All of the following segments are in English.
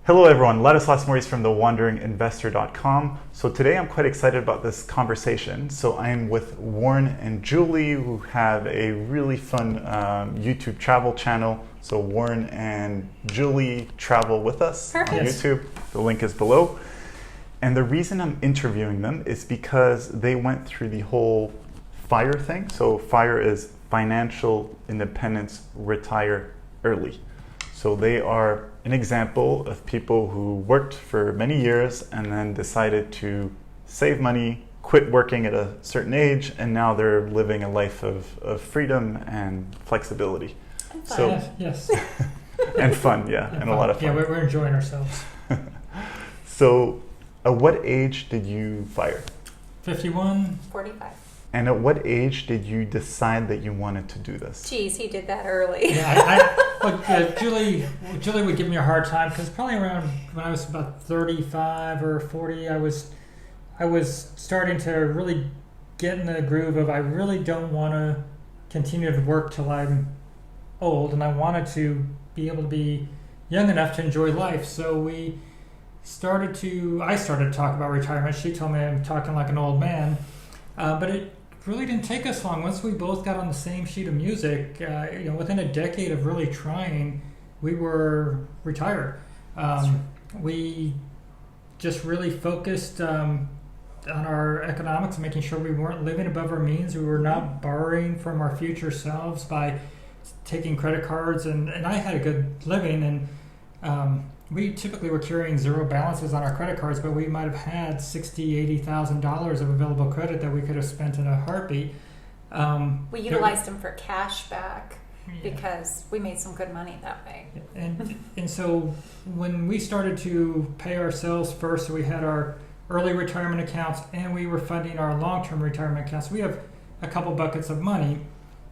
Hello everyone, Ladislas Maurice from thewanderinginvestor.com. So today I'm quite excited about this conversation. So I'm with Warren and Julie, who have a really fun YouTube travel channel. So Warren and Julie travel with us on YouTube. The link is below. And the reason I'm interviewing them is because they went through the whole FIRE thing. So FIRE is Financial Independence Retire Early. So they are an example of people who worked for many years and then decided to save money, quit working at a certain age, and now they're living a life of freedom and flexibility. And fun. So, yes. And fun, yeah, and a lot of fun. Yeah, we're enjoying ourselves. So, at what age did you FIRE? 51. 45. And at what age did you decide that you wanted to do this? Geez, he did that early. Yeah, Julie would give me a hard time because probably around when I was about 35 or 40, I was starting to really get in the groove of I really don't want to continue to work till I'm old, and I wanted to be able to be young enough to enjoy life. So I started to talk about retirement. She told me I'm talking like an old man, but it really didn't take us long. Once we both got on the same sheet of music, within a decade of really trying, we were retired. We just really focused on our economics, making sure we weren't living above our means. We were not borrowing from our future selves by taking credit cards, and I had a good living, and we typically were carrying zero balances on our credit cards, but we might have had $60,000, $80,000 of available credit that we could have spent in a heartbeat. We utilized them for cash back because we made some good money that way. And so when we started to pay ourselves first, so we had our early retirement accounts and we were funding our long-term retirement accounts. We have a couple buckets of money.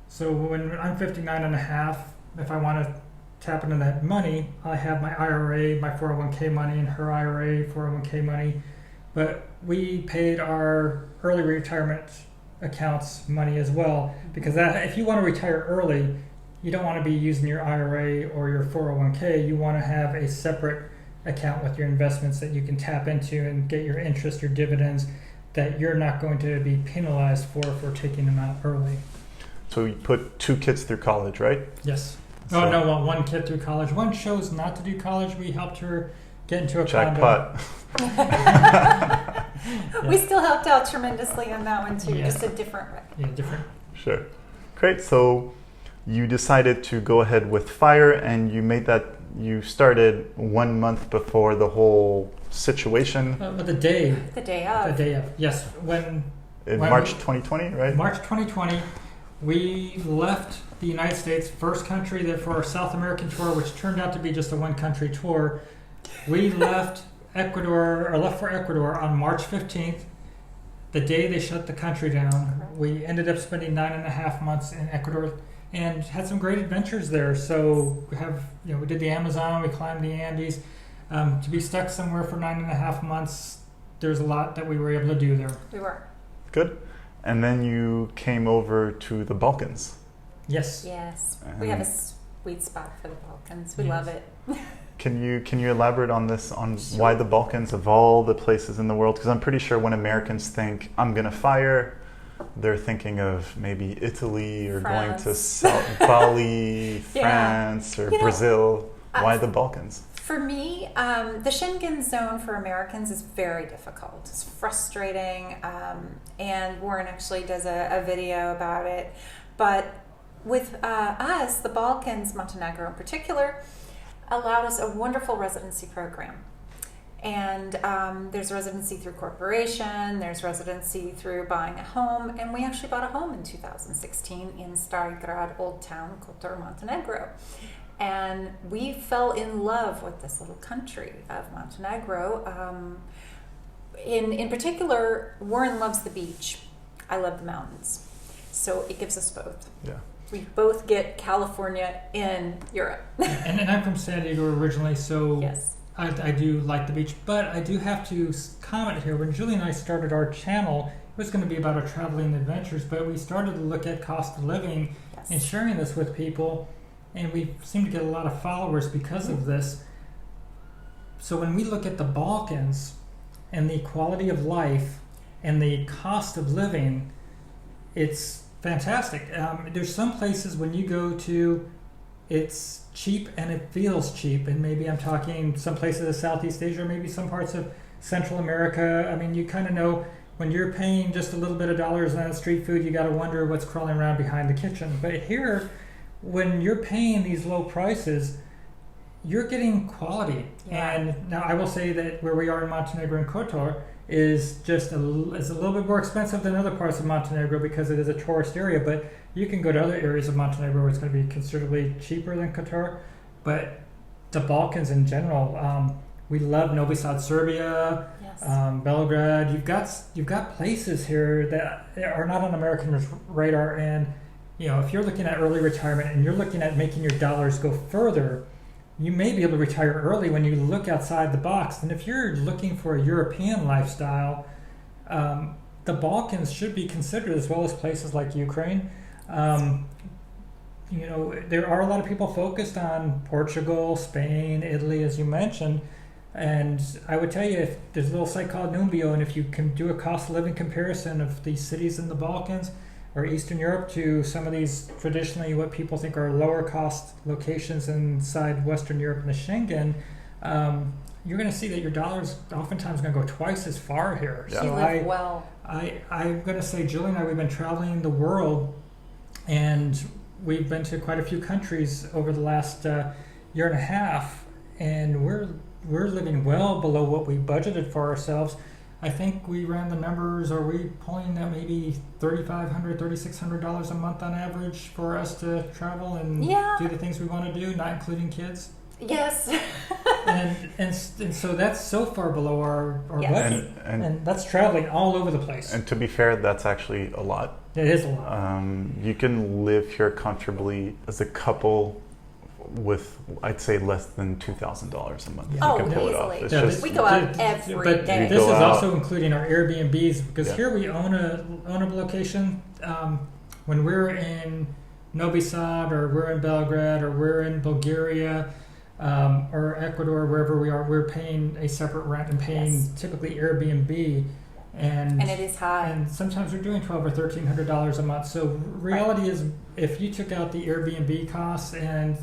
So when I'm 59 and a half, if I want to tap into that money, I have my IRA, my 401k money, and her IRA, 401k money. But we paid our early retirement accounts money as well, because if you want to retire early, you don't want to be using your IRA or your 401k. You want to have a separate account with your investments that you can tap into and get your interest, your dividends, that you're not going to be penalized for taking them out early. So you put 2 kids through college, right? Yes. So, no, one kid through college. One chose not to do college. We helped her get into a jackpot. We still helped out tremendously on that one too, just a different way. Yeah, different. Sure. Great. So you decided to go ahead with FIRE, and you started 1 month before the whole situation. The day of. The day of. Yes. In March 2020, right? March 2020, we left the United States, first country that for our South American tour, which turned out to be just a one-country tour. We left for Ecuador on March 15th, the day they shut the country down. We ended up spending 9.5 months in Ecuador and had some great adventures there. So we did the Amazon, we climbed the Andes. To be stuck somewhere for 9.5 months, there's a lot that we were able to do there. We were. Good. And then you came over to the Balkans. Yes. Yes. We have a sweet spot for the Balkans. We love it. Can you elaborate on this, on why the Balkans of all the places in the world? Because I'm pretty sure when Americans think, I'm going to FIRE, they're thinking of maybe Italy or France. going to Bali, France, or Brazil. Why the Balkans? For me, the Schengen zone for Americans is very difficult. It's frustrating, and Warren actually does a video about it. But with us, the Balkans, Montenegro in particular, allowed us a wonderful residency program. And there's residency through corporation, there's residency through buying a home, and we actually bought a home in 2016 in Stari Grad, Old Town, Kotor, Montenegro. And we fell in love with this little country of Montenegro. In particular, Warren loves the beach. I love the mountains. So it gives us both. Yeah. We both get California in Europe. and I'm from San Diego originally, so yes. I do like the beach. But I do have to comment here. When Julie and I started our channel, it was going to be about our traveling adventures, but we started to look at cost of living and sharing this with people. And we seem to get a lot of followers because of this. So when we look at the Balkans and the quality of life and the cost of living, it's fantastic. There's some places when you go to, it's cheap and it feels cheap. And maybe I'm talking some places of Southeast Asia, or maybe some parts of Central America. I mean, you kind of know when you're paying just a little bit of dollars on street food, you got to wonder what's crawling around behind the kitchen. But here, when you're paying these low prices, you're getting quality. Yeah. And now I will say that where we are in Montenegro and Kotor is just is a little bit more expensive than other parts of Montenegro because it is a tourist area, but you can go to other areas of Montenegro where it's going to be considerably cheaper than Kotor. But the Balkans in general, we love Novi Sad, Serbia, Yes. Belgrade. You've got places here that are not on American radar, and if you're looking at early retirement and you're looking at making your dollars go further, you may be able to retire early when you look outside the box. And if you're looking for a European lifestyle, the Balkans should be considered, as well as places like Ukraine. There are a lot of people focused on Portugal, Spain, Italy, as you mentioned. And I would tell you, if there's a little site called Numbeo, and if you can do a cost of living comparison of these cities in the Balkans or Eastern Europe to some of these traditionally what people think are lower cost locations inside Western Europe and the Schengen, you're going to see that your dollar's oftentimes going to go twice as far here. Yeah. So You live well. I'm going to say, Julie and I, we've been traveling the world, and we've been to quite a few countries over the last year and a half, and we're living well below what we budgeted for ourselves. I think we ran the numbers. Are we pulling at maybe $3,500, $3,600 a month on average for us to travel and do the things we want to do, not including kids? Yes. and so that's so far below our Yes. budget. And that's traveling all over the place. And to be fair, that's actually a lot. It is a lot. You can live here comfortably as a couple with, I'd say, less than $2,000 a month. Yeah. You can pull it off. Easily. It's Yeah, just, We go out every But day. this is go out. also including our Airbnbs, because Yeah. here we own a location. When we're in Novi Sad, or we're in Belgrade, or we're in Bulgaria, or Ecuador, wherever we are, we're paying a separate rent and paying Yes. typically Airbnb. And it is high. And sometimes we're doing $1,200 or $1,300 a month. So reality is, if you took out the Airbnb costs and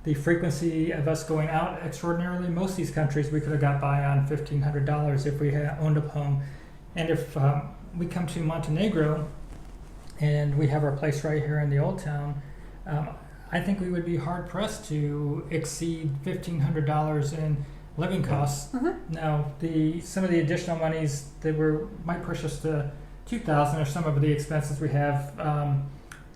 the frequency of us going out extraordinarily, most of these countries we could have got by on $1,500 if we had owned a home. And if we come to Montenegro and we have our place right here in the Old Town, I think we would be hard pressed to exceed $1,500 in living costs. Mm-hmm. Now, some of the additional monies that might push us to $2,000 are some of the expenses we have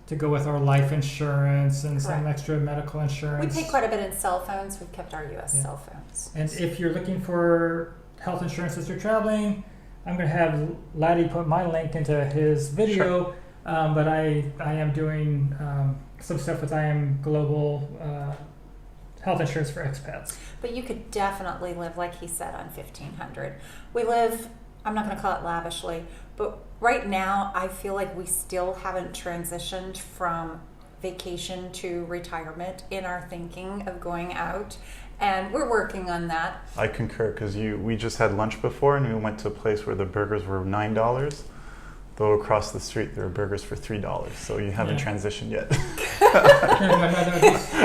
to go with our life insurance and some Correct. extra medical insurance. We pay quite a bit in cell phones. We've kept our U.S. Yeah. cell phones. And if you're looking for health insurance as you're traveling, I'm going to have Laddie put my link into his video. Sure. But I am doing some stuff with I Am Global health insurance for expats. But you could definitely live, like he said, on $1,500. We live, I'm not going to call it lavishly, but right now I feel like we still haven't transitioned from vacation to retirement in our thinking of going out. And we're working on that. I concur, because we just had lunch before, and we went to a place where the burgers were $9. Though across the street there are burgers for $3, so you haven't transitioned yet.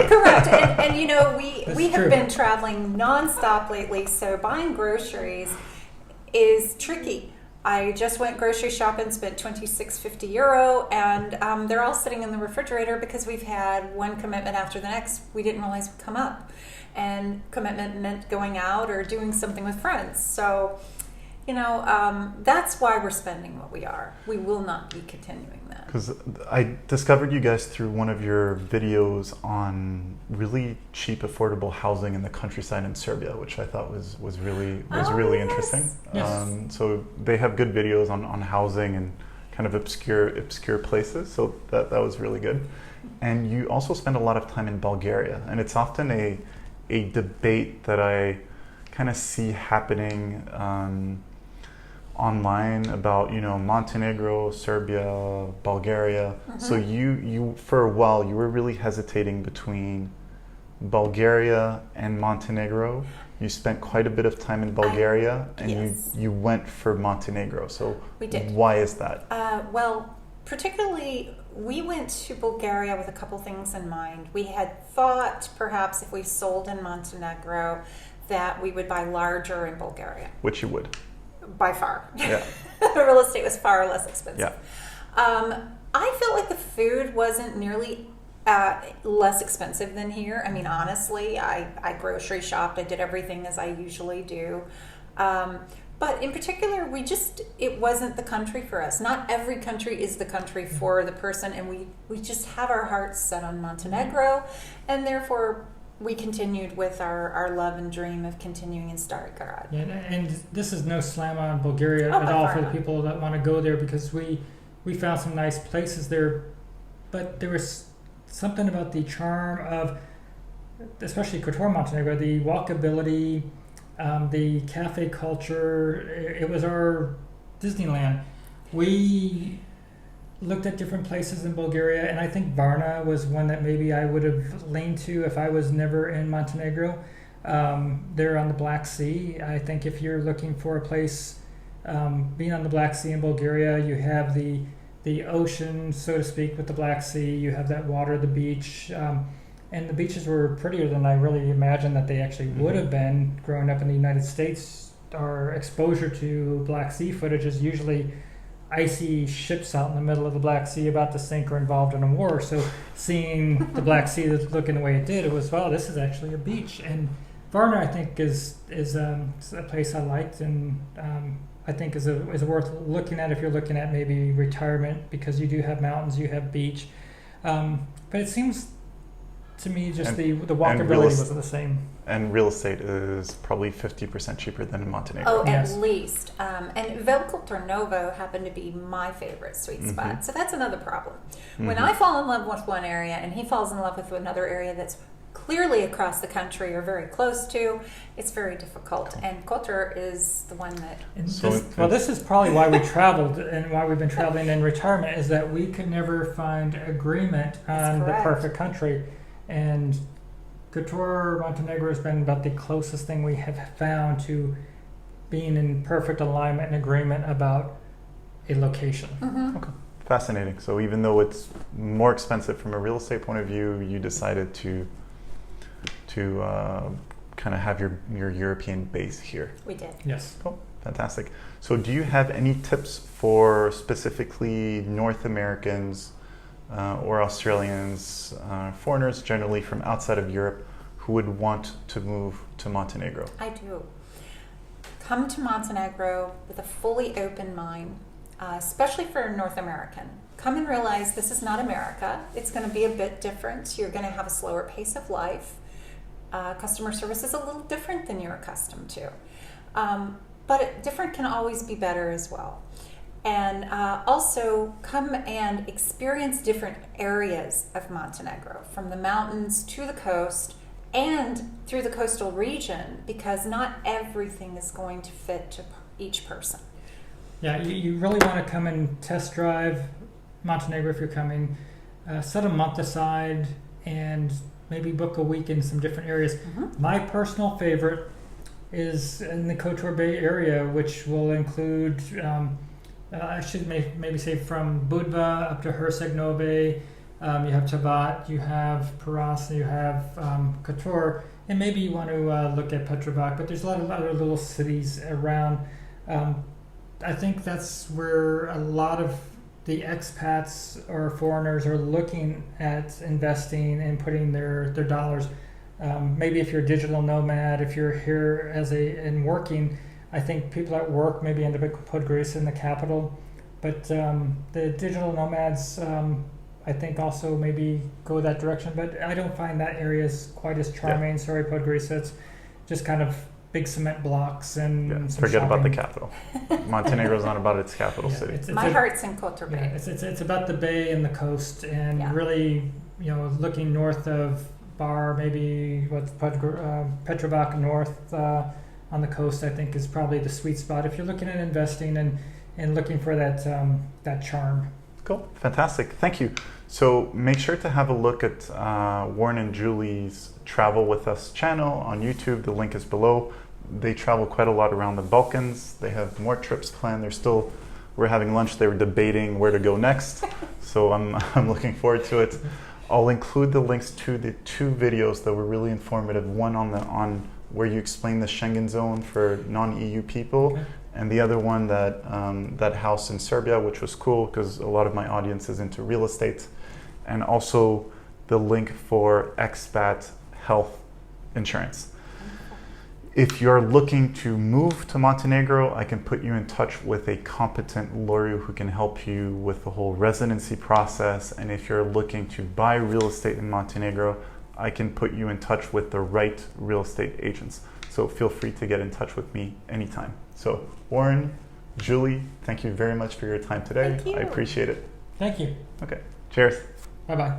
Correct. And we have true. been traveling nonstop lately, so buying groceries is tricky. I just went grocery shopping, spent €26.50, and they're all sitting in the refrigerator because we've had one commitment after the next we didn't realize would come up. And commitment meant going out or doing something with friends. So that's why we're spending what we are. We will not be continuing that. Because I discovered you guys through one of your videos on really cheap, affordable housing in the countryside in Serbia, which I thought was really Yes. interesting. Yes. So they have good videos on housing and kind of obscure places. So that was really good. And you also spend a lot of time in Bulgaria, and it's often a debate that I kind of see happening online about Montenegro, Serbia, Bulgaria. Mm-hmm. So you for a while you were really hesitating between Bulgaria and Montenegro. You spent quite a bit of time in Bulgaria, and yes. you went for Montenegro. So We did. Why is that? Well, particularly, we went to Bulgaria with a couple things in mind. We had thought perhaps if we sold in Montenegro that we would buy larger in Bulgaria. Which you would. By far. Yeah. Real estate was far less expensive. Yeah. I felt like the food wasn't nearly less expensive than here. I mean, honestly, I grocery shopped. I did everything as I usually do. But in particular, it wasn't the country for us. Not every country is the country for the person, and we just have our hearts set on Montenegro, and therefore we continued with our love and dream of continuing in Stari Grad. Yeah, and this is no slam on Bulgaria at all for the people that want to go there, because we found some nice places there, but there was something about the charm of, especially Kotor, Montenegro, the walkability, the cafe culture. It was our Disneyland. We looked at different places in Bulgaria, and I think Varna was one that maybe I would have leaned to if I was never in Montenegro. They're on the Black Sea. I think if you're looking for a place, being on the Black Sea in Bulgaria, you have the ocean, so to speak, with the Black Sea. You have that water, the beach, and the beaches were prettier than I really imagined that they actually would have been. Growing up in the United States, our exposure to Black Sea footage is usually icy ships out in the middle of the Black Sea about to sink or involved in a war. So seeing the Black Sea looking the way it did, it was, wow, this is actually a beach. And Varna, I think, is a place I liked, and I think is worth looking at if you're looking at maybe retirement, because you do have mountains, you have beach. But it seems to me just the walkability wasn't the same. And real estate is probably 50% cheaper than in Montenegro. Oh, Yes. at least. And Velko Trnovo happened to be my favorite sweet spot. So that's another problem. When I fall in love with one area and he falls in love with another area that's clearly across the country or very close to, it's very difficult. And Kotor is the one that... This is probably why we traveled and why we've been traveling in retirement, is that we could never find agreement on the perfect country. And Kotor, Montenegro has been about the closest thing we have found to being in perfect alignment and agreement about a location. Okay. Fascinating. So even though it's more expensive from a real estate point of view, you decided to kind of have your European base here. We did. Yes. Cool. Fantastic. So do you have any tips for specifically North Americans or Australians, foreigners generally from outside of Europe, who would want to move to Montenegro? I do. Come to Montenegro with a fully open mind, especially for a North American. Come and realize this is not America. It's going to be a bit different. You're going to have a slower pace of life. Customer service is a little different than you're accustomed to. But different can always be better as well. And also come and experience different areas of Montenegro, from the mountains to the coast and through the coastal region, because not everything is going to fit to each person. Yeah, you really want to come and test drive Montenegro if you're coming. Set a month aside and maybe book a week in some different areas. My personal favorite is in the Kotor Bay area, which will include, I should maybe say from Budva up to Herceg-Novi. You have Tavat, you have Paras, you have Kotor, and maybe you want to look at Petrovac, but there's a lot of other little cities around. I think that's where a lot of the expats or foreigners are looking at investing and putting their dollars. Maybe if you're a digital nomad, if you're here and working, I think people at work maybe end up at Podgorica in the capital. But the digital nomads, I think also maybe go that direction. But I don't find that area is quite as charming. Sorry, Podgorica. It's just kind of big cement blocks and some forget shopping. about the capital. Montenegro is not about its capital city. My heart's in Kotor Bay. It's about the bay and the coast, and really, looking north of Bar, maybe Petrovac north on the coast, I think is probably the sweet spot if you're looking at investing and looking for that charm. Cool, fantastic, thank you. So make sure to have a look at Warren and Julie's Travel With Us channel on YouTube. The link is below. They travel quite a lot around the Balkans. They have more trips planned. We're having lunch. They were debating where to go next. So I'm looking forward to it. I'll include the links to the 2 videos that were really informative. One on where you explain the Schengen zone for non-EU people, and the other one that house in Serbia, which was cool because a lot of my audience is into real estate, and also the link for expat health insurance. If you're looking to move to Montenegro, I can put you in touch with a competent lawyer who can help you with the whole residency process. And if you're looking to buy real estate in Montenegro, I can put you in touch with the right real estate agents. So feel free to get in touch with me anytime. So Warren, Julie, thank you very much for your time today. Thank you. I appreciate it. Thank you. Okay, cheers. Bye-bye.